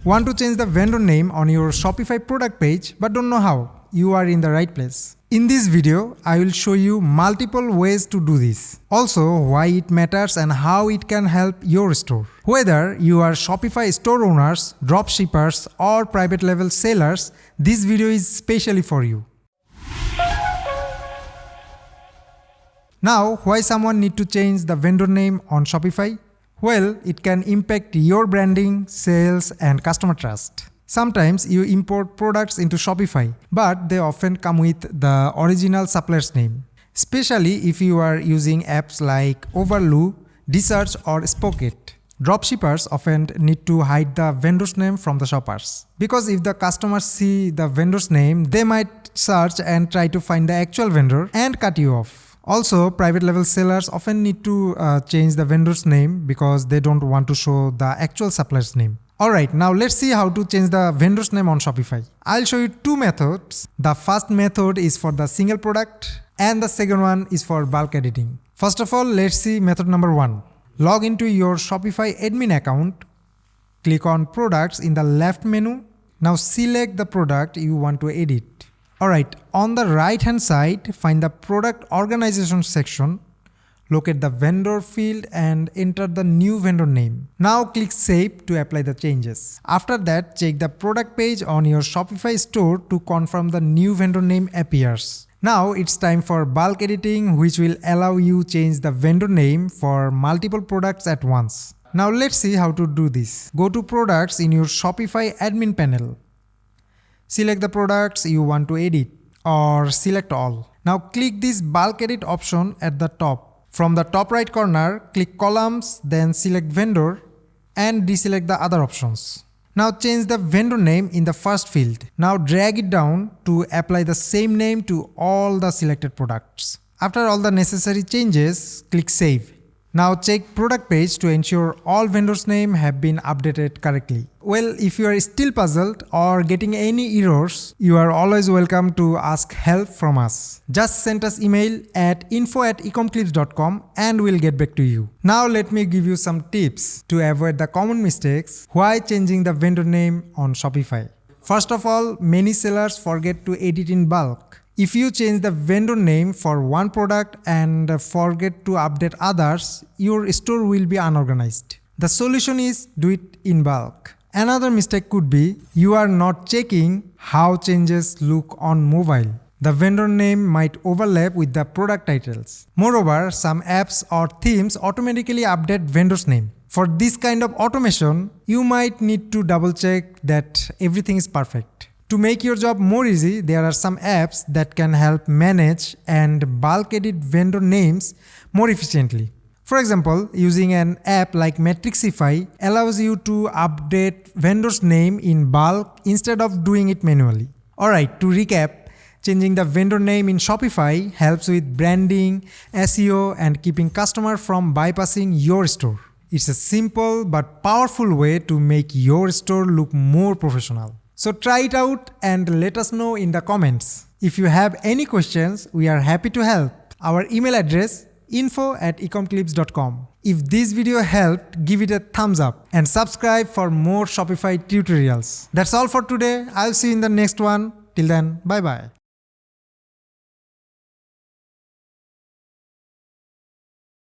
Want to change the vendor name on your Shopify product page but don't know how? You are in the right place. In this video, I will show you multiple ways to do this. Also, why it matters and how it can help your store. Whether you are Shopify store owners, dropshippers, or private level sellers, this video is specially for you. Now, why someone need to change the vendor name on Shopify? Well, it can impact your branding, sales, and customer trust. Sometimes you import products into Shopify, but they often come with the original supplier's name. Especially if you are using apps like Overloo, Dsearch, or Spocket. Dropshippers often need to hide the vendor's name from the shoppers. Because if the customers see the vendor's name, they might search and try to find the actual vendor and cut you off. Also, private level sellers often need to change the vendor's name because they don't want to show the actual supplier's name. Alright, now let's see how to change the vendor's name on Shopify. I'll show you two methods. The first method is for the single product and the second one is for bulk editing. First of all, let's see method number 1. Log into your Shopify admin account. Click on products in the left menu. Now select the product you want to edit. Alright, on the right hand side, find the product organization section, locate the vendor field and enter the new vendor name. Now click Save to apply the changes. After that, check the product page on your Shopify store to confirm the new vendor name appears. Now it's time for bulk editing, which will allow you change the vendor name for multiple products at once. Now let's see how to do this. Go to products in your Shopify admin panel. Select the products you want to edit or select all. Now click this bulk edit option at the top. From the top right corner, click columns, then select vendor and deselect the other options. Now change the vendor name in the first field. Now drag it down to apply the same name to all the selected products. After all the necessary changes, click Save. Now check product page to ensure all vendors' names have been updated correctly. Well, if you are still puzzled or getting any errors, you are always welcome to ask help from us. Just send us email at info@ecomclips.com and we'll get back to you. Now let me give you some tips to avoid the common mistakes while changing the vendor name on Shopify. First of all, many sellers forget to edit in bulk. If you change the vendor name for one product and forget to update others, your store will be unorganized. The solution is do it in bulk. Another mistake could be you are not checking how changes look on mobile. The vendor name might overlap with the product titles. Moreover, some apps or themes automatically update vendor's name. For this kind of automation, you might need to double check that everything is perfect. To make your job more easy, there are some apps that can help manage and bulk edit vendor names more efficiently. For example, using an app like Matrixify allows you to update vendor's name in bulk instead of doing it manually. Alright, to recap, changing the vendor name in Shopify helps with branding, SEO, and keeping customers from bypassing your store. It's a simple but powerful way to make your store look more professional. So try it out and let us know in the comments. If you have any questions, we are happy to help. Our email address info@ecomclips.com. If this video helped, give it a thumbs up and subscribe for more Shopify tutorials. That's all for today. I'll see you in the next one. Till then, bye bye.